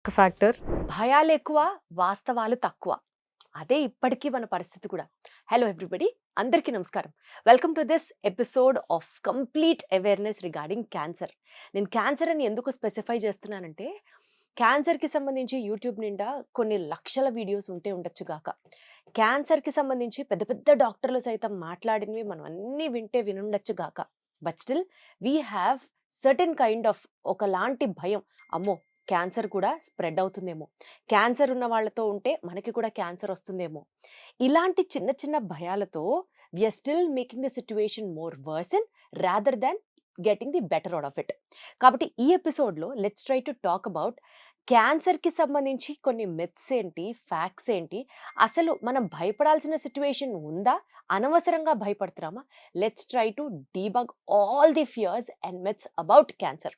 Risk factor. భయాలు ఎక్కువ, వాస్తవాలు తక్కువ. అదే ఇప్పటికీ మన పరిస్థితి కూడా. హలో ఎవ్రీబడి, అందరికీ నమస్కారం. Welcome to this episode of complete awareness regarding cancer. నేను క్యాన్సర్ అని ఎందుకు స్పెసిఫై చేస్తున్నానంటే, క్యాన్సర్కి సంబంధించి యూట్యూబ్ నిండా కొన్ని లక్షల వీడియోస్ ఉంటే ఉండొచ్చు గాక, క్యాన్సర్కి సంబంధించి పెద్ద పెద్ద డాక్టర్లు సైతం మాట్లాడినవి మనం అన్నీ వింటే వినుండొచ్చు గాక. But still we have certain kind of ఒకలాంటి భయం. అమ్మో, క్యాన్సర్ కూడా స్ప్రెడ్ అవుతుందేమో, క్యాన్సర్ ఉన్న వాళ్ళతో ఉంటే మనకి కూడా క్యాన్సర్ వస్తుందేమో, ఇలాంటి చిన్న చిన్న భయాలతో we're still making the situation more worse rather than getting the better out of it. కాబట్టి ఈ ఎపిసోడ్లో let's try to talk about క్యాన్సర్కి సంబంధించి కొన్ని మిత్స్ ఏంటి, ఫ్యాక్ట్స్ ఏంటి, అసలు మనం భయపడాల్సిన సిచ్యువేషన్ ఉందా, అనవసరంగా భయపడుతున్నామా. Let's try to debug all the fears and myths about cancer.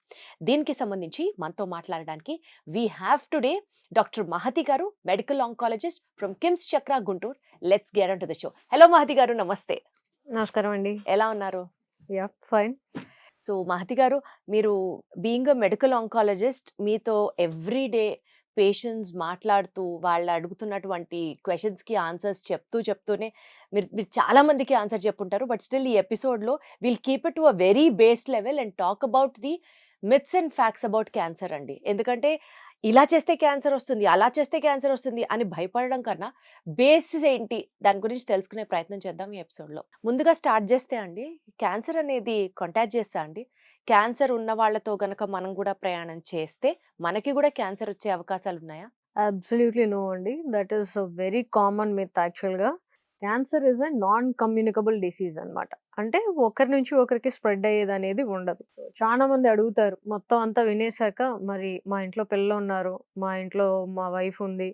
దీనికి సంబంధించి మనతో మాట్లాడడానికి we have today doctor Mahathi garu, medical oncologist from KIMS Chakra Guntur. Let's get on to the show. Hello Mahathi garu, నమస్తే. నమస్కారం అండి. ఎలా ఉన్నారు? Yeah, fine. సో మహతి గారు, మీరు బీయింగ్ అ మెడికల్ ఆంకాలజిస్ట్, మీతో ఎవ్రీడే పేషెంట్స్ మాట్లాడుతూ వాళ్ళు అడుగుతున్నటువంటి క్వశ్చన్స్కి ఆన్సర్స్ చెప్తూనే మీరు మీరు చాలా మందికి ఆన్సర్ చెప్పుంటారు. బట్ స్టిల్ ఈ ఎపిసోడ్లో will keep it to a very base level and talk about the myths and facts about cancer అండి. ఎందుకంటే ఇలా చేస్తే క్యాన్సర్ వస్తుంది, అలా చేస్తే క్యాన్సర్ వస్తుంది అని భయపడడం కన్నా బేసిస్ ఏంటి దాని గురించి తెలుసుకునే ప్రయత్నం చేద్దాం ఈ ఎపిసోడ్లో. ముందుగా స్టార్ట్ చేస్తే అండి, క్యాన్సర్ అనేది కంటాజియస్సా అండి? క్యాన్సర్ ఉన్న వాళ్ళతో గనక మనం కూడా ప్రయాణం చేస్తే మనకి కూడా క్యాన్సర్ వచ్చే అవకాశాలు ఉన్నాయా? అబ్సల్యూట్లీ నో అండి. That is a very common myth యాక్చువల్గా. Cancer is a non communicable disease అనమాట. అంటే ఒకరి నుంచి ఒకరికి స్ప్రెడ్ అయ్యేది అనేది ఉండదు. సో చాలా మంది అడుగుతారు, మొత్తం అంతా వినేశాక, మరి మా ఇంట్లో పిల్లలు ఉన్నారు, మా ఇంట్లో మా వైఫ్ ఉంది,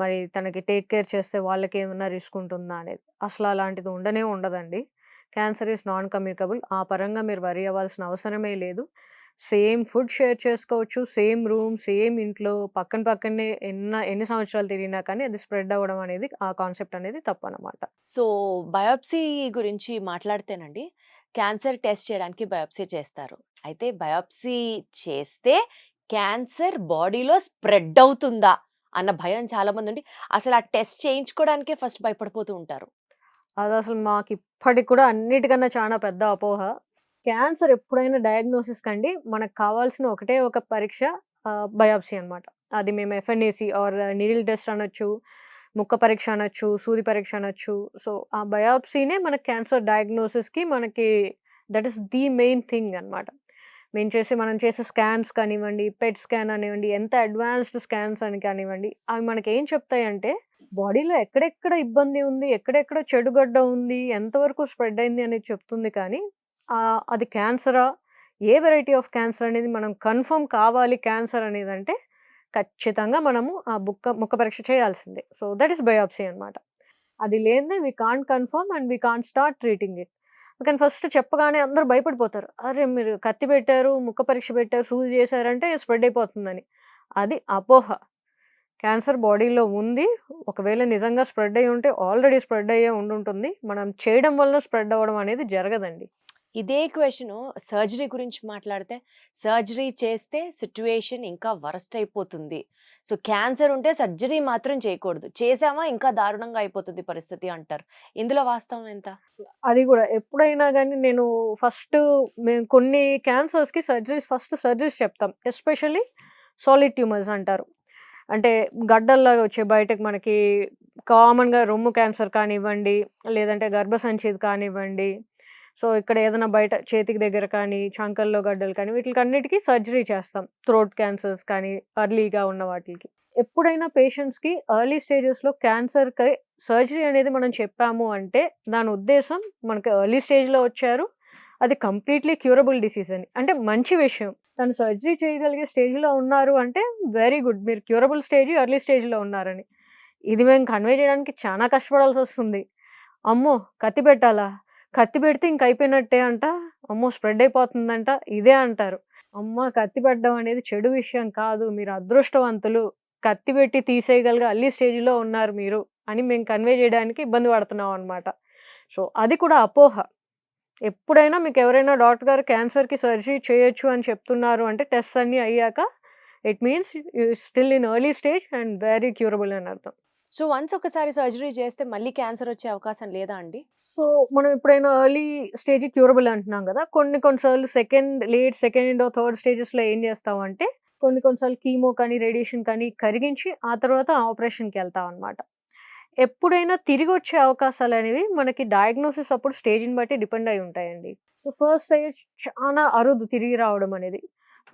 మరి తనకి టేక్ కేర్ చేస్తే వాళ్ళకి ఏమైనా రిస్క్ ఉంటుందా అనేది. అసలు అలాంటిది ఉండదండి. Cancer is non communicable. ఆ పరంగా మీరు వరీ అవ్వాల్సిన అవసరమే లేదు. సేమ్ ఫుడ్ షేర్ చేసుకోవచ్చు, సేమ్ రూమ్, సేమ్ ఇంట్లో పక్కనే ఎన్ని సంవత్సరాలు తిరిగినా కానీ అది స్ప్రెడ్ అవ్వడం అనేది, ఆ కాన్సెప్ట్ అనేది తప్పనమాట. సో బయాప్సీ గురించి మాట్లాడితేనండి, క్యాన్సర్ టెస్ట్ చేయడానికి బయాప్సీ చేస్తారు. అయితే బయాప్సీ చేస్తే క్యాన్సర్ బాడీలో స్ప్రెడ్ అవుతుందా అన్న భయం చాలా మంది ఉండి అసలు ఆ టెస్ట్ చేయించుకోవడానికే ఫస్ట్ భయపడిపోతూ ఉంటారు. అది అసలు మాకు ఇప్పటికి కూడా అన్నిటికన్నా చాలా పెద్ద అపోహ. క్యాన్సర్ ఎప్పుడైనా డయాగ్నోసిస్ కండి మనకు కావాల్సిన ఒకటే ఒక పరీక్ష బయాప్సీ అనమాట. అది మేము ఎఫ్ఎన్ఏసి ఆర్ నీడిల్ టెస్ట్ అనొచ్చు, ముక్క పరీక్ష అనొచ్చు, సూది పరీక్ష అనొచ్చు. సో ఆ బయాప్సీనే మన క్యాన్సర్ డయాగ్నోసిస్కి మనకి that is the main thing అనమాట. మనం చేసే స్కాన్స్ కానివ్వండి, పెట్ స్కాన్ అనివ్వండి, ఎంత అడ్వాన్స్డ్ స్కాన్స్ అని కానివ్వండి, అవి మనకి ఏం చెప్తాయంటే బాడీలో ఎక్కడెక్కడ ఇబ్బంది ఉంది, ఎక్కడెక్కడ చెడుగడ్డ ఉంది, ఎంతవరకు స్ప్రెడ్ అయింది అనేది చెప్తుంది. కానీ అది క్యాన్సరా, ఏ వెరైటీ ఆఫ్ క్యాన్సర్ అనేది మనం కన్ఫర్మ్ కావాలి క్యాన్సర్ అనేది అంటే ఖచ్చితంగా మనము ఆ ముక్క పరీక్ష చేయాల్సిందే. సో దట్ ఈస్ బయాప్సీ అనమాట. అది లేనిదే we can't confirm and we can't start treating it. కానీ ఫస్ట్ చెప్పగానే అందరూ భయపడిపోతారు. అరే మీరు కత్తి పెట్టారు, ముక్క పరీక్ష పెట్టారు, సూది చేశారంటే స్ప్రెడ్ అయిపోతుందని. అది అపోహ. క్యాన్సర్ బాడీలో ఉంది. ఒకవేళ నిజంగా స్ప్రెడ్ అయ్యి ఉంటే ఆల్రెడీ స్ప్రెడ్ అయ్యే ఉండుంటుంది. మనం చేయడం వల్ల స్ప్రెడ్ అవ్వడం అనేది జరగదండి. ఇదే క్వశ్చన్ సర్జరీ గురించి మాట్లాడితే, సర్జరీ చేస్తే సిట్యుయేషన్ ఇంకా వరస్ట్ అయిపోతుంది. సో క్యాన్సర్ ఉంటే సర్జరీ మాత్రం చేయకూడదు, చేసామా ఇంకా దారుణంగా అయిపోతుంది పరిస్థితి అంటారు. ఇందులో వాస్తవం ఎంత? అది కూడా ఎప్పుడైనా కానీ మేము కొన్ని క్యాన్సర్స్కి ఫస్ట్ సర్జరీస్ చెప్తాం. ఎస్పెషల్లీ సాలిడ్ ట్యూమర్స్ అంటారు. అంటే గడ్డల్లాగా వచ్చే బయటకు మనకి కామన్గా రొమ్ము క్యాన్సర్ కానివ్వండి, లేదంటే గర్భసంచిది కానివ్వండి, సో ఇక్కడ ఏదైనా బయట చేతికి దగ్గర కానీ, చంకల్లో గడ్డలు కానీ, వీటికన్నిటికీ సర్జరీ చేస్తాం. థ్రోట్ క్యాన్సర్స్ కానీ, అర్లీగా ఉన్న వాటికి. ఎప్పుడైనా పేషెంట్స్కి ఎర్లీ స్టేజెస్లో క్యాన్సర్కి సర్జరీ అనేది మనం చెప్పాము అంటే దాని ఉద్దేశం మనకి ఎర్లీ స్టేజ్లో వచ్చారు, అది కంప్లీట్లీ క్యూరబుల్ డిసీజ్ అని. అంటే మంచి విషయం. తను సర్జరీ చేయగలిగే స్టేజ్లో ఉన్నారు అంటే వెరీ గుడ్, మీరు క్యూరబుల్ స్టేజ్, ఎర్లీ స్టేజ్లో ఉన్నారని. ఇది మేము కన్వే చేయడానికి చాలా కష్టపడాల్సి వస్తుంది. అమ్మో కత్తి పెట్టాలా, కత్తి పెడితే ఇంక అయిపోయినట్టే అంట, అమ్మో స్ప్రెడ్ అయిపోతుందంట, ఇదే అంటారు. అమ్మ కత్తి పెట్టడం అనేది చెడు విషయం కాదు, మీరు అదృష్టవంతులు, కత్తి పెట్టి తీసేయగలిగే ఎర్లీ స్టేజ్లో ఉన్నారు మీరు అని మేము కన్వే చేయడానికి ఇబ్బంది పడుతున్నాం అనమాట. సో అది కూడా అపోహ. ఎప్పుడైనా మీకు ఎవరైనా డాక్టర్ గారు క్యాన్సర్కి సర్జరీ చేయొచ్చు అని చెప్తున్నారు అంటే టెస్ట్ అన్నీ అయ్యాక it means still in early stage and very curable అని అర్థం. సో వన్స్ ఒకసారి సర్జరీ చేస్తే మళ్ళీ క్యాన్సర్ వచ్చే అవకాశం లేదా అండి? సో మనం ఎప్పుడైనా ఎర్లీ స్టేజ్ క్యూరబుల్ అంటున్నాం కదా, కొన్నిసార్లు లేట్ సెకండ్ థర్డ్ స్టేజెస్లో ఏం చేస్తామంటే కొన్నిసార్లు కీమో కానీ రేడియేషన్ కానీ కరిగించి ఆ తర్వాత ఆపరేషన్కి వెళ్తాం అనమాట. ఎప్పుడైనా తిరిగి వచ్చే అవకాశాలు అనేవి మనకి డయాగ్నోసిస్ అప్పుడు స్టేజ్ని బట్టి డిపెండ్ అయి ఉంటాయండి. సో ఫస్ట్ స్టేజ్ చాలా అరుదు తిరిగి రావడం అనేది.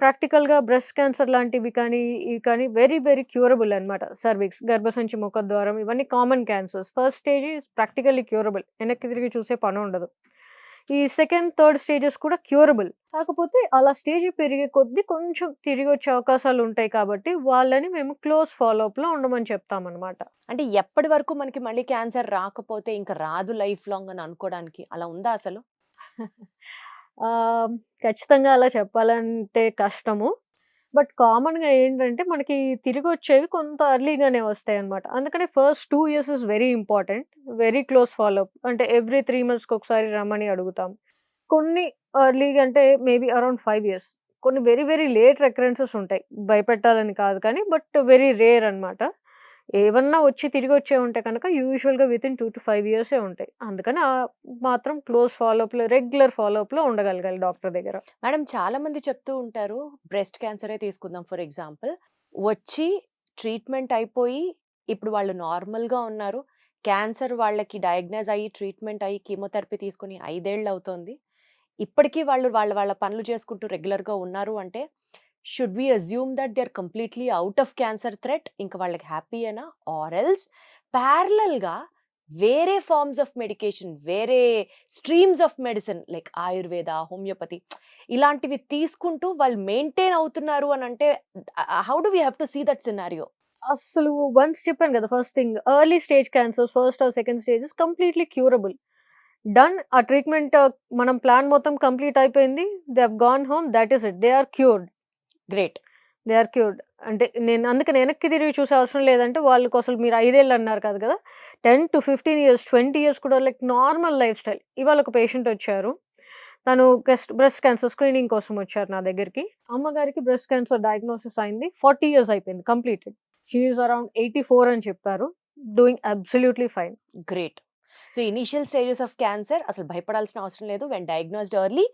ప్రాక్టికల్గా బ్రెస్ట్ క్యాన్సర్ లాంటివి కానీ ఇవి కానీ వెరీ వెరీ క్యూరబుల్ అనమాట. సర్విక్స్, గర్భసంచి ముఖద్వారం ఇవన్నీ common cancers. First stage is practically curable, వెనక్కి తిరిగి చూసే పని ఉండదు. ఈ సెకండ్ థర్డ్ స్టేజెస్ కూడా క్యూరబుల్, కాకపోతే అలా స్టేజ్ పెరిగే కొద్దీ కొంచెం తిరిగి వచ్చే అవకాశాలు ఉంటాయి కాబట్టి వాళ్ళని మేము క్లోజ్ ఫాలోఅప్లో ఉండమని చెప్తామన్నమాట. అంటే ఎప్పటి వరకు మనకి మళ్ళీ క్యాన్సర్ రాకపోతే ఇంకా రాదు లైఫ్ లాంగ్ అని అనుకోవడానికి అలా ఉందా అసలు? ఖచ్చితంగా అలా చెప్పాలంటే కష్టము. బట్ కామన్‌గా ఏంటంటే మనకి తిరిగి వచ్చేవి కొంత ఎర్లీగానే వస్తాయన్నమాట. అందుకని first 2 years is very important. Very close follow up. అంటే ఎవ్రీ 3 మంత్స్‌కి ఒకసారి రమ్మని అడుగుతాం. కొన్ని ఎర్లీగా అంటే మేబీ అరౌండ్ 5 ఇయర్స్. కొన్ని వెరీ వెరీ లేట్ రికరెన్సెస్ ఉంటాయి. భయపెట్టాలని కాదు కానీ బట్ వెరీ రేర్ అన్నమాట. ఏవన్నా వచ్చి తిరిగి వచ్చే ఉంటే కనుక యూజువల్‌గా వితిన్ 2 to 5 ఇయర్సే ఉంటాయి. అందుకని మాత్రం క్లోజ్ ఫాలోఅప్‌లో రెగ్యులర్ ఫాలోఅప్‌లో ఉండగలగాలి డాక్టర్ దగ్గర. మేడం చాలా మంది చెప్తూ ఉంటారు, బ్రెస్ట్ క్యాన్సరే తీసుకుందాం ఫర్ ఎగ్జాంపుల్, వచ్చి ట్రీట్మెంట్ అయిపోయి ఇప్పుడు వాళ్ళు నార్మల్గా ఉన్నారు, క్యాన్సర్ వాళ్ళకి డయాగ్నైజ్ అయ్యి ట్రీట్మెంట్ అయ్యి కీమోథెరపీ తీసుకుని 5 ఏళ్ళు అవుతోంది, ఇప్పటికీ వాళ్ళు వాళ్ళ వాళ్ళ పనులు చేసుకుంటూ రెగ్యులర్గా ఉన్నారు అంటే should we assume that they are completely out of cancer threat, ఇంకా వాళ్ళకి హ్యాపీ అయినా, ఆర్ ఎల్స్ ప్యారలల్గా వేరే ఫార్మ్స్ ఆఫ్ మెడికేషన్, వేరే streams of medicine like Ayurveda, homeopathy ఇలాంటివి తీసుకుంటూ వాళ్ళు మెయింటైన్ అవుతున్నారు అని అంటే how do we have to see that scenario? అసలు వన్స్ చెప్పాను కదా, first thing early stage cancers first or second stages completely curable. Done, ఆ ట్రీట్మెంట్ మనం ప్లాన్ మొత్తం కంప్లీట్ అయిపోయింది, they have gone home, that is it, they are cured. Great. They are cured. అంటే నేను అందుకని వెనక్కి తిరిగి చూసే అవసరం లేదంటే వాళ్ళకి అసలు మీరు 5 ఏళ్ళు అన్నారు కాదు కదా, 10 to 15 ఇయర్స్ 20 ఇయర్స్ కూడా లైక్ నార్మల్ లైఫ్ స్టైల్. ఇవాళ ఒక పేషెంట్ వచ్చారు, తను బ్రెస్ట్ క్యాన్సర్ స్క్రీనింగ్ కోసం వచ్చారు నా దగ్గరికి. అమ్మగారికి బ్రెస్ట్ క్యాన్సర్ డయాగ్నోసిస్ అయింది, 40 ఇయర్స్ అయిపోయింది కంప్లీటెడ్. షీ ఈజ్ అరౌండ్ 84 అని చెప్పారు, doing absolutely fine. Great. So initial stages of cancer అసలు భయపడాల్సిన అవసరం లేదు. When diagnosed early,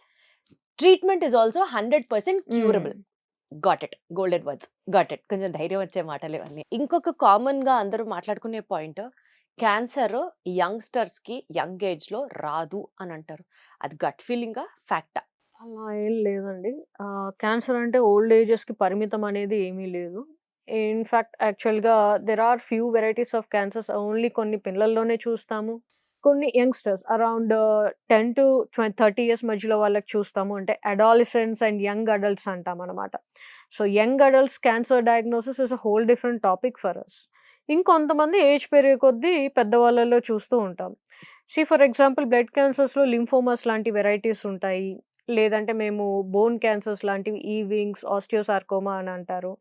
treatment is also 100% curable. Got it, golden words, got it. కొంచెం ధైర్యం వచ్చే మాటలు ఇవన్నీ. ఇంకొక కామన్ గా అందరూ మాట్లాడుకునే పాయింట్, క్యాన్సర్ యంగ్స్టర్స్ కి యంగ్ ఏజ్ లో రాదు అని అంటారు. అది గట్ ఫీలింగా, ఫ్యాక్టా? అలా ఏం లేదండి. క్యాన్సర్ అంటే ఓల్డ్ ఏజెస్కి పరిమితం అనేది ఏమీ లేదు. ఇన్ఫ్యాక్ట్ యాక్చువల్గా there are few varieties of cancers only కొన్ని పిల్లల్లోనే చూస్తాము, కొన్ని యంగ్స్టర్స్ అరౌండ్ 10 to 30 ఇయర్స్ మధ్యలో వాళ్ళకి చూస్తాము. అంటే అడాలసెంట్స్ అండ్ యంగ్ అడల్ట్స్ అంటాం అనమాట. So young adults cancer diagnosis is a whole different topic for us. ఇంకొంతమంది ఏజ్ పెరిగే కొద్దీ పెద్దవాళ్ళలో చూస్తూ ఉంటాం. ఫర్ ఎగ్జాంపుల్ బ్లడ్ క్యాన్సర్స్లో లింఫోమాస్ లాంటి వెరైటీస్ ఉంటాయి, లేదంటే మేము బోన్ క్యాన్సర్స్ లాంటివి ఈవింగ్స్, ఆస్టియోసార్కోమా అని అంటారు.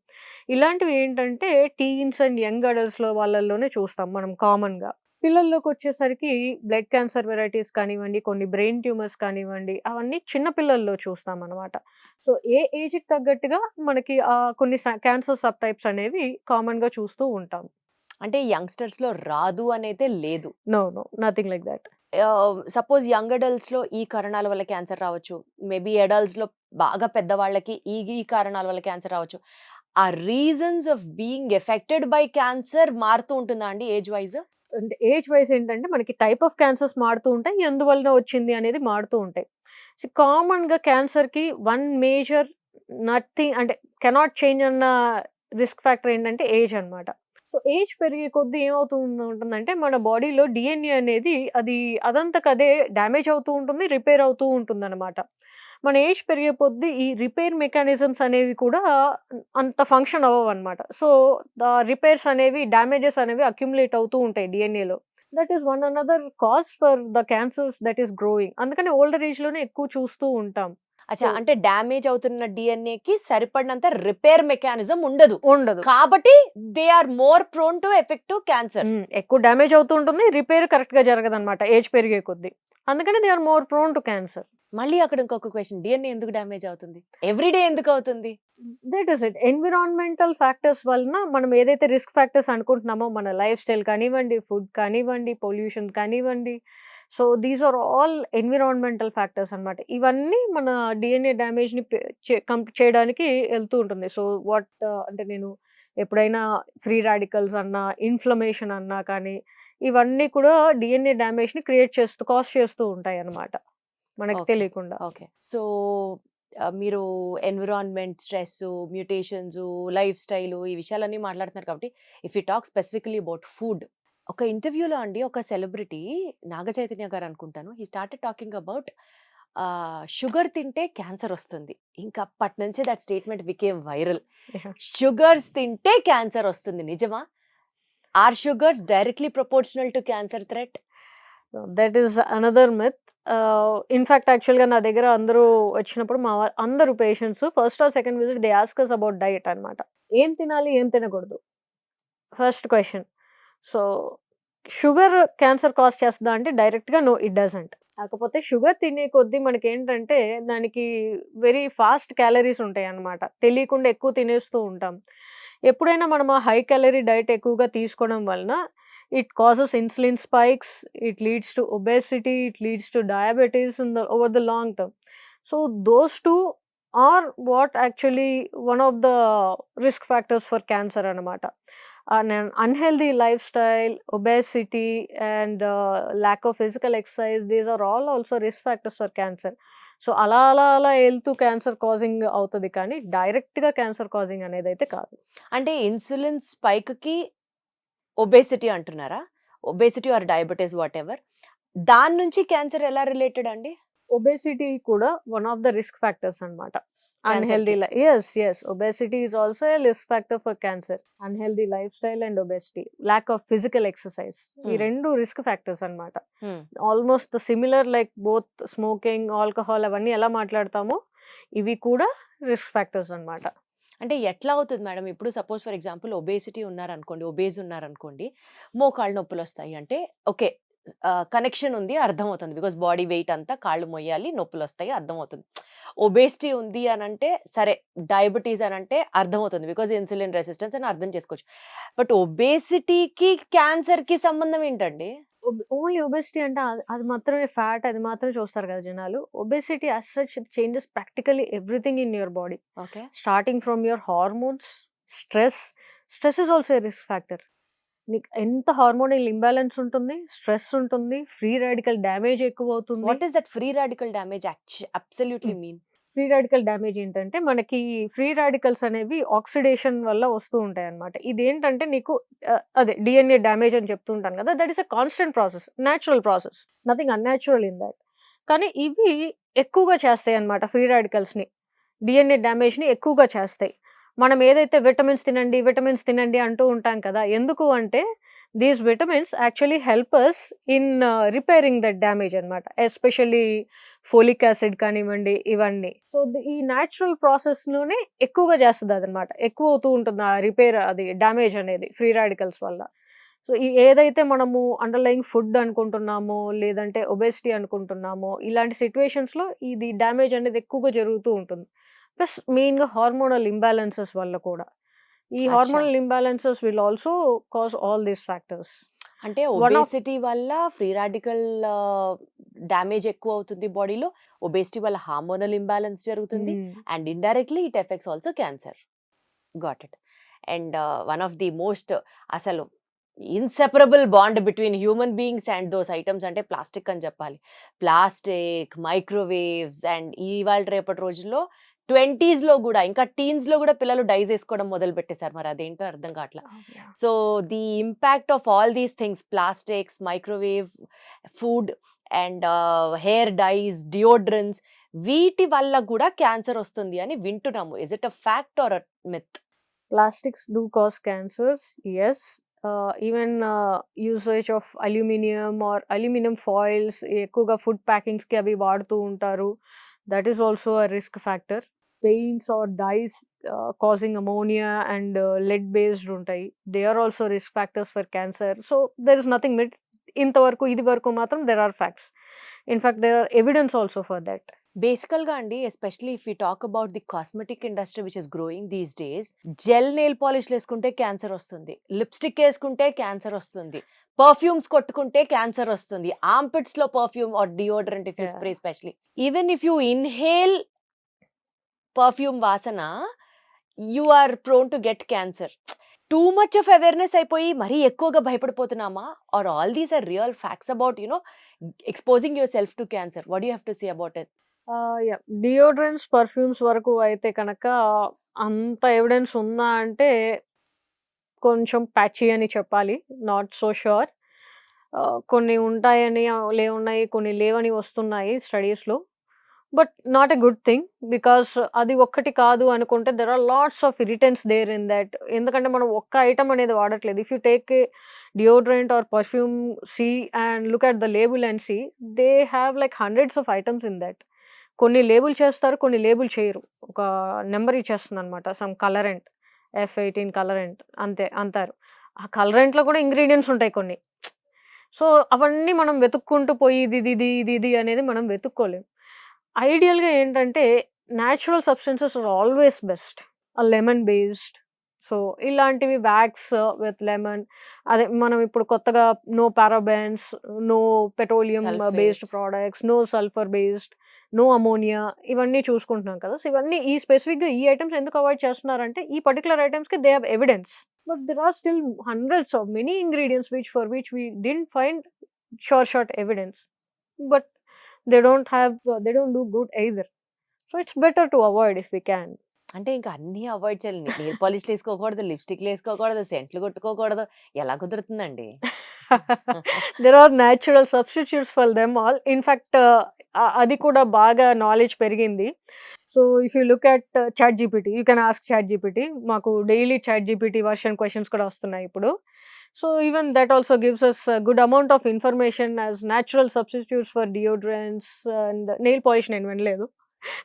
ఇలాంటివి ఏంటంటే టీన్స్ అండ్ యంగ్ అడల్ట్స్లో వాళ్ళల్లోనే చూస్తాం మనం కామన్గా. పిల్లల్లోకి వచ్చేసరికి బ్లడ్ క్యాన్సర్ వెరైటీస్ కానివ్వండి, కొన్ని బ్రెయిన్ ట్యూమర్స్ కానివ్వండి, అవన్నీ చిన్న పిల్లల్లో చూస్తాం అనమాట. సో ఏ ఏజ్కి తగ్గట్టుగా మనకి కొన్ని క్యాన్సర్ సబ్ టైప్స్ అనేవి కామన్గా చూస్తూ ఉంటాం. అంటే యంగ్స్టర్స్ లో రాదు అనేది లేదు. No nothing like that. Suppose young adults లో ఈ కారణాల వల్ల క్యాన్సర్ రావచ్చు, మేబీ అడల్ట్స్ లో బాగా పెద్దవాళ్ళకి ఈ కారణాల వల్ల క్యాన్సర్ రావచ్చు. ఆ reasons of being affected by cancer మారుతూ ఉంటుందా అండి ఏజ్ వైజ్? అంటే ఏజ్ వైజ్ ఏంటంటే మనకి టైప్ ఆఫ్ క్యాన్సర్స్ మారుతూ ఉంటాయి, ఎందువలన వచ్చింది అనేది మారుతూ ఉంటాయి. సో కామన్గా క్యాన్సర్కి వన్ మేజర్ నథింగ్ అంటే కెనాట్ చేంజ్ అన్న రిస్క్ ఫ్యాక్టర్ ఏంటంటే ఏజ్ అనమాట. సో ఏజ్ పెరిగే కొద్దీ ఉంటుందంటే మన బాడీలో డిఎన్ఏ అనేది అదంతకదే డ్యామేజ్ అవుతూ ఉంటుంది, రిపేర్ అవుతూ ఉంటుంది అనమాట. మన ఏజ్ పెరిగే కొద్దీ ఈ రిపేర్ మెకానిజమ్స్ అనేవి కూడా అంత ఫంక్షన్ అవ్వవు అనమాట. సో రిపేర్స్ అనేవి, డ్యామేజెస్ అనేవి అక్యుములేట్ అవుతూ ఉంటాయి డిఎన్ఏలో. That is one another cause for the cancers that is growing. అందుకని ఓల్డర్ ఏజ్లోనే ఎక్కువ చూస్తూ ఉంటాం. అచ్చా, అంటే డ్యామేజ్ అవుతున్న డిఎన్ఏ కి సరిపడినంత రిపేర్ మెకానిజం ఉండదు కాబట్టి they are more prone to effective cancer. ఎక్కువ డ్యామేజ్ అవుతూ ఉంటుంది, రిపేర్ కరెక్ట్ గా జరగదు అనమాట ఏజ్ పెరిగే కొద్దీ. అందుకని they are more prone to cancer. మళ్ళీ అక్కడ ఇంకొక క్వశ్చన్, డిఎన్ఏ ఎందుకు డ్యామేజ్ అవుతుంది, ఎవ్రీడే ఎందుకు అవుతుంది? That is it. Environmental factors వలన మనం ఏదైతే రిస్క్ ఫ్యాక్టర్స్ అనుకుంటున్నామో, మన లైఫ్ స్టైల్ కానివ్వండి, ఫుడ్ కానివ్వండి, పొల్యూషన్ కానివ్వండి, so these are all environmental factors అనమాట. ఇవన్నీ మన డిఎన్ఏ డ్యామేజ్ని చేయడానికి వెళ్తూ ఉంటుంది. సో వాట్ అంటే నేను ఎప్పుడైనా ఫ్రీ రాడికల్స్ అన్నా, ఇన్ఫ్లమేషన్ అన్నా కానీ, ఇవన్నీ కూడా డిఎన్ఏ డ్యామేజ్ని కాజ్ చేస్తూ ఉంటాయి అన్నమాట మనకి ఓకే. తెలియకుండా. ఓకే. సో మీరు environment, stress, mutations, lifestyle ఈ విషయాలన్నీ మాట్లాడుతున్నారు కాబట్టి if you talk specifically about food, ఒక ఇంటర్వ్యూలో అండి ఒక సెలబ్రిటీ నాగ చైతన్య గారు అనుకుంటాను, he started talking about sugar తింటే క్యాన్సర్ వస్తుంది. ఇంకా అప్పటి నుంచి that statement became viral. Yeah. Sugars తింటే క్యాన్సర్ వస్తుంది, నిజమా? Or sugars directly proportional to cancer threat? That is another myth. In fact యాక్చువల్గా నా దగ్గర అందరూ వచ్చినప్పుడు అందరూ patients first or second visit they ask about diet అనమాట. ఏం తినాలి, ఏం తినకూడదు, first question. So sugar cancer cause చేస్తుందా అంటే డైరెక్ట్గా నో, ఇట్ డజంట్. కాకపోతే షుగర్ తినే కొద్దీ మనకి ఏంటంటే దానికి వెరీ ఫాస్ట్ క్యాలరీస్ ఉంటాయి అన్నమాట. తెలియకుండా ఎక్కువ తినేస్తూ ఉంటాం. ఎప్పుడైనా మనం ఆ హై క్యాలరీ డైట్ ఎక్కువగా తీసుకోవడం వలన it causes insulin spikes, it leads to obesity, it leads to diabetes over the long term. So those too are what actually one of the risk factors for cancer అనమాట. Unhealthy lifestyle, obesity, and lack of physical exercise, these are all also risk factors for cancer. So అలా వెళ్తూ cancer causing అవుతుంది కానీ డైరెక్ట్గా cancer causing అనేది అయితే కాదు. అంటే ఇన్సులిన్ స్పైక్ కి ఒబేసిటీ అంటున్నారా? Obesity are diabetes what ever, దాని నుంచి క్యాన్సర్ ఎలా రిలేటెడ్ అండి? ఒబేసిటీ కూడా one of the risk factors అనమాట. Cancer అన్హెల్దీ కి. yes, obesity is also a risk factor for cancer. Unhealthy lifestyle and obesity, lack of physical exercise, ఈ రెండు risk factors అన్నమాట. Almost similar like both smoking, alcohol అవన్నీ ఎలా మాట్లాడతామో ఇవి కూడా risk factors అన్నమాట. అంటే ఎట్లా అవుతుంది మేడం? ఇప్పుడు సపోజ్ ఫర్ ఎగ్జాంపుల్ ఒబేసిటీ ఉన్నారనుకోండి, ఒబేజ్ ఉన్నారనుకోండి, మోకాళ్ళు నొప్పులు వస్తాయి అంటే ఓకే, కనెక్షన్ ఉంది, అర్థమవుతుంది. బికాస్ బాడీ వెయిట్ అంతా కాళ్ళు మొయ్యాలి, నొప్పులు వస్తాయి, అర్థమవుతుంది. ఒబేసిటీ ఉంది అని అంటే సరే, డయాబెటీస్ అని అంటే అర్థమవుతుంది, బికాస్ ఇన్సులిన్ రెసిస్టెన్స్ అని అర్థం చేసుకోవచ్చు. బట్ ఒబేసిటీకి క్యాన్సర్కి సంబంధం ఏంటండి? ఓన్లీ ఒబేసిటీ అంటే అది మాత్రమే ఫ్యాట్, అది మాత్రమే చూస్తారు కదా జనాలు. Obesity as such changes practically everything in your body, okay. Starting from your hormones, stress is also a risk factor. నీకు ఎంత హార్మోనల్ ఇంబ్యాలెన్స్ ఉంటుంది, స్ట్రెస్ ఉంటుంది, ఫ్రీ రాడికల్ డ్యామేజ్ ఎక్కువ అవుతుంది. What is that free radical damage absolutely mean? Free radical damage ఏంటంటే మనకి free radicals అనేవి oxidation వల్ల వస్తూ ఉంటాయి అన్నమాట. ఇదేంటంటే నీకు అదే డిఎన్ఏ డ్యామేజ్ అని చెప్తూ ఉంటాను కదా, that is a constant process, natural process, nothing unnatural in that. కానీ ఇవి ఎక్కువగా చేస్తాయి అన్నమాట, ఫ్రీ రాడికల్స్ని, డిఎన్ఏ డ్యామేజ్ని ఎక్కువగా చేస్తాయి. మనం ఏదైతే విటమిన్స్ తినండి అంటూ ఉంటాం కదా, ఎందుకు అంటే these vitamins actually help us in repairing that damage అనమాట, ఎస్పెషల్లీ ఫోలిక్ యాసిడ్ కానివ్వండి ఇవన్నీ. సో ఈ న్యాచురల్ ప్రాసెస్లోనే ఎక్కువగా చేస్తుంది అదనమాట, ఎక్కువ అవుతూ ఉంటుంది ఆ రిపేర్, అది డ్యామేజ్ అనేది ఫ్రీ రాడికల్స్ వల్ల. సో ఏదైతే మనము అండర్లయింగ్ ఫుడ్ అనుకుంటున్నామో, లేదంటే ఒబేసిటీ అనుకుంటున్నామో, ఇలాంటి సిచ్యువేషన్స్లో ఇది డ్యామేజ్ అనేది ఎక్కువగా జరుగుతూ ఉంటుంది. ప్లస్ మెయిన్గా హార్మోనల్ ఇంబ్యాలెన్సెస్ వల్ల కూడా. ఈ hormonal imbalances will also cause all these factors. అంటే ఒబేసిటీ వల్ల ఫ్రీ రాడికల్ డ్యామేజ్ ఎక్కువ అవుతుంది బాడీలో, ఒబేసిటీ వల్ల హార్మోనల్ ఇంబ్యాలెన్స్ జరుగుతుంది, and indirectly it affects also cancer. Got it. And one of the most అసలు inseparable bond between human beings and those items అంటే plastic అని చెప్పాలి. ప్లాస్టిక్, మైక్రోవేవ్స్, అండ్ ఇవాళ రేపటి రోజుల్లో 20s లో కూడా, ఇంకా టీన్స్ లో కూడా పిల్లలు డైస్ వేసుకోవడం మొదలు పెట్టేశారు. మరి అదేంటో అర్థం కావట్లా. So the impact of all these things, plastics, microwave, food, and hair dyes, deodorants, వీటి వల్ల కూడా క్యాన్సర్ వస్తుంది అని వింటున్నాము. Is it a fact or a myth? Plastics do cause cancers, yes. Even usage of aluminum or aluminum foils, ఎక్కువగా food ప్యాకింగ్స్కి అవి వాడుతూ ఉంటారు, that is also a risk factor. Paints or dyes causing ammonia and lead based ఉంటాయి, they are also risk factors for cancer. So there is nothing myth. ఇంతవరకు ఇది వరకు మాత్రం there are facts, in fact there are evidence also for that. బేసికల్‌గా అండి, especially if we talk about the cosmetic industry which is growing these days, gel nail పాలిష్‌లేసుకుంటే cancer వస్తుంది. Lipstick ఏసుకుంటే cancer వస్తుంది. పర్ఫ్యూమ్స్ కొట్టుకుంటే క్యాన్సర్ వస్తుంది. ఆర్మ్‌పిట్స్‌లో perfume or deodorant if you yeah! Spray specially. Even if you inhale perfume వాసన, you are prone to get cancer. Too much of awareness అయిపోయి మరీ ఎక్కువగా భయపడిపోతున్నామా? Or all these are real facts about exposing yourself to cancer? What do you have to say about it? Yeah! Deodorants, perfumes వరకు అయితే కనక అంత evidence ఉందా అంటే కొంచెం ప్యాచీ అని చెప్పాలి. Not so sure. కొన్ని ఉంటాయని ఉన్నాయి. కొన్ని లేవని వస్తున్నాయి స్టడీస్‌లో. But not a good thing. Because అది ఒక్కటి కాదు అనుకుంటే there are lots of irritants there in that. ఎందుకంటే మనం ఒక్క ఐటెమ్ అనేది వాడట్లేదు. If you take a deodorant or perfume, see and look at the label and see they have like hundreds of items in that. కొన్ని label చేస్తారు, కొన్ని label చేయరు. ఒక నంబర్ ఇచ్చేస్తుందనమాట. సమ్ కలరెంట్, F18 కలరెంట్ అంతే అంటారు. ఆ కలరెంట్‌లో కూడా ఇంగ్రీడియెంట్స్ ఉంటాయి కొన్ని. సో, అవన్నీ మనం వెతుక్కుంటూ పోయి ఇది అనేది మనం వెతుక్కోలేం. ఐడియల్‌గా ఏంటంటే natural substances are always best. Lemon based. So, ఇలాంటివి వాక్స్ విత్ లెమన్, అదే మనం ఇప్పుడు కొత్తగా no parabens, no petroleum based sulphates. Products, no sulphur based, no ammonia ఇవన్నీ చూసుకుంటున్నాం కదా! సో, ఇవన్నీ ఈ స్పెసిఫిక్‌గా ఈ ఐటెమ్స్ ఎందుకు అవాయిడ్ చేస్తున్నారంటే ఈ పర్టిక్యులర్ ఐటెమ్స్‌కి they have evidence. But there are still hundreds of many ingredients for which we didn't find short evidence. But they don't do good either. So it's better to avoid if we can. అంటే ఇంక అన్నీ avoid చేయాలి. Nail పాలిష్‌లేసుకోకూడదు, లిప్‌స్టిక్‌లేసుకోకూడదు, సెంట్లు కొట్టుకోకూడదు. ఎలా కుదురుతుందండి? There are natural substitutes for them all. In fact, అది కూడా బాగా knowledge పెరిగింది. So, if you look at ChatGPT, you can ask ChatGPT. మాకు డైలీ చాట్‌జీపీటీ వర్షన్ క్వెషన్స్ కూడా వస్తున్నాయి ఇప్పుడు. So, even that also gives us a good amount of information as natural substitutes for deodorants and nail polish నేను వినలేదు.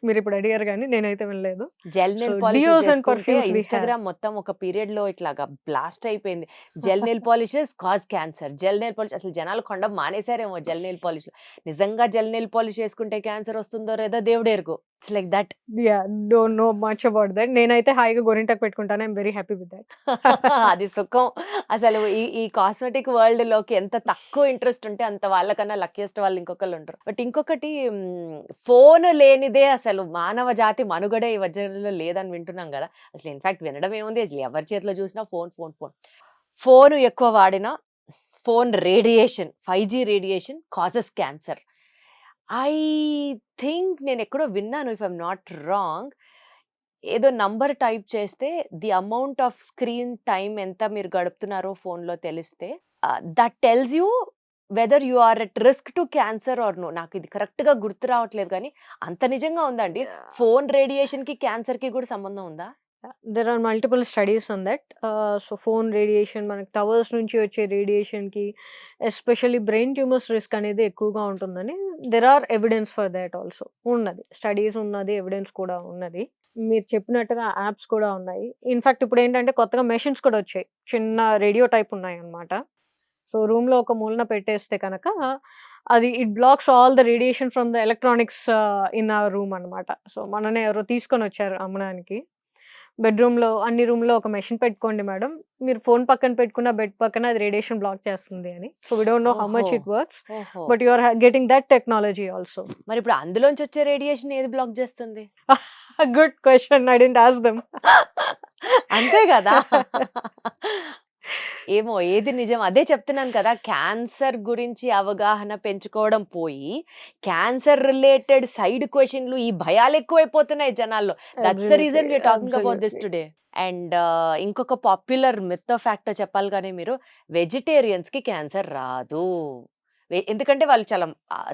మీరిప్పుడు అడిగారు గానీ నేనైతే వినలేదు. Gel so, nail polishes deos and ఏసుకుంటే పర్ఫ్యూమ్స్ వి హ్యావ్. ఇన్‌స్టాగ్రామ్ మొత్తం ఒక పీరియడ్‌లో ఇట్లాగా బ్లాస్ట్ అయిపోయింది. Gel nail polishes cause cancer. Gel nail polish అసలు జనాలు కొనడం మానేసారేమో జెల్ నెయిల్ పాలిష్‌లు. నిజంగా జెల్ నెయిల్ పాలిష్ ఏసుకుంటే క్యాన్సర్ వస్తుందో లేదో దేవుడెరుగు. It's like that. Yeah! Don't know much about that. నేనైతే హాయిగా గోరింటాకు పెట్టుకుంటాను. I am very happy with that. అది సుఖం. అసలు ఈ ఈ కాస్మెటిక్ వరల్డ్‌లోకి ఎంత తక్కువ ఇంట్రెస్ట్ ఉంటే అంత వాళ్ళకన్నా లక్కీయెస్ట్ వాళ్ళు ఇంకొకళ్ళు ఉండరు. బట్ ఇంకొకటి, ఫోను లేనిదే అసలు మానవ జాతి మనుగడే ఈ మధ్యలో లేదని వింటున్నాం గదా! అసలు ఇన్‌ఫాక్ట్ వినడం ఏముంది, అసలు ఎవరి చేతిలో చూసినా ఫోను, ఫోను, ఫోను. ఫోను ఎక్కువ వాడినా phone radiation, 5G radiation causes cancer. I think నేనెక్కడో విన్నాను, ఇఫ్ ఐఎమ్ నాట్ రాంగ్. ఏదో నంబర్ టైప్ చేస్తే the amount of screen time ఎంత మీరు గడుపుతున్నారో ఫోన్‌లో తెలిస్తే that tells you whether you are at risk to cancer or no. నాకు ఇది కరెక్ట్‌గా గుర్తు రావట్లేదు గానీ అంత నిజంగా ఉందా అండి? ఫోన్ రేడియేషన్‌కి, క్యాన్సర్‌కి కూడా సంబంధం ఉందా? There are multiple studies on that. So, phone radiation మనకి టవర్స్ నుంచి వచ్చే రేడియేషన్‌కి ఎస్పెషల్లీ బ్రెయిన్ ట్యూమర్స్ రిస్క్ అనేది ఎక్కువగా ఉంటుందని there are evidence for that also ఉన్నది. స్టడీస్ ఉన్నది, ఎవిడెన్స్ కూడా ఉన్నది. మీరు చెప్పినట్టుగా యాప్స్ కూడా ఉన్నాయి. ఇన్‌ఫాక్ట్ ఇప్పుడేంటంటే కొత్తగా మెషిన్స్ కూడా వచ్చాయి. చిన్న రేడియో టైప్ ఉన్నాయన్నమాట. సో, రూమ్‌లో ఒక మూలన పెట్టేస్తే కనక అది it blocks all the radiation from the electronics in our room అన్నమాట. సో, మొన్ననే ఎవరో తీసుకొనొచ్చారు అమ్మడానికి. అన్ని రూమ్‌లో ఒక మెషిన్ పెట్టుకోండి మేడం. మీరు ఫోన్ పక్కన పెట్టుకున్న బెడ్ పక్కన అది రేడియేషన్ బ్లాక్ చేస్తుంది అని. So, we don't know how much ఓహో! It works. ఓహో! But you are getting that technology also. మరిప్పుడు అందులోంచి వచ్చే రేడియేషన్ ఏది బ్లాక్ చేస్తుంది? Good question. I didn't ask them. అంతే గదా! ఏమో ఏది నిజం, అదే చెప్తున్నాను కదా! క్యాన్సర్ గురించి అవగాహన పెంచుకోవడం పోయి, క్యాన్సర్ రిలేటెడ్ సైడ్ క్వెషన్‌లు, ఈ భయాలు ఎక్కువైపోతున్నాయి జనాల్లో. That's the reason we are talking about this today. And ఇంకొక పాపులర్ మిత్ ఆఫ్ ఫ్యాక్ట్ చెప్పాలి గానీ మీరు, వెజిటేరియన్స్‌కి క్యాన్సర్ రాదు. ఎందుకంటే వాళ్ళు చాలా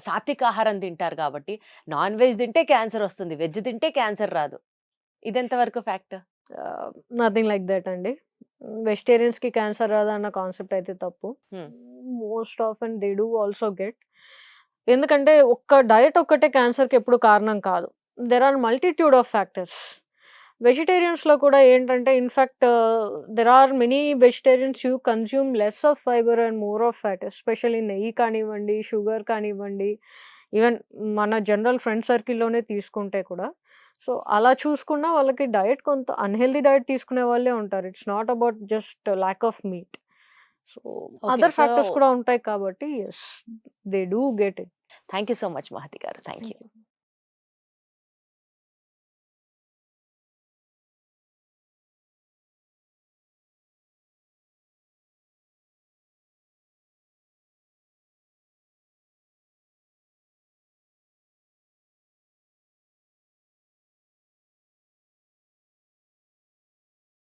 సాత్విక ఆహారం తింటారు కాబట్టి. నాన్ వెజ్ తింటే క్యాన్సర్ వస్తుంది. వెజ్ తింటే క్యాన్సర్ రాదు. ఇదెంత వరకు ఫ్యాక్ట్? నథింగ్ లైక్ దట్ అండి. వెజిటేరియన్స్‌కి క్యాన్సర్ రాదన్న కాన్సెప్ట్ అయితే తప్పు. Hmm. Most often they do also get. ఎందుకంటే ఒక్క డయట్ ఒక్కటే క్యాన్సర్‌కి ఎప్పుడు కారణం కాదు. There are multitude of factors. వెజిటేరియన్స్‌లో కూడా ఏంటంటే in fact there are many vegetarians who consume less of fibre and more of fat. Especially నెయ్యి కానివ్వండి, షుగర్ కానివ్వండి, ఈవెన్ మన జనరల్ ఫ్రెండ్ సర్కిల్‌లోనే తీసుకుంటే కూడా. సో, అలా చూసుకున్నా వాళ్ళకి డయట్ కొంత అన్‌హెల్తీ డయట్ తీసుకునే వాళ్ళే ఉంటారు. It's not about just lack of meat. So, okay. Other so factors కూడా ఉంటాయి కాబట్టి yes. They do get it. Thank you so much Mahathi గారు. Thank you. Thank you.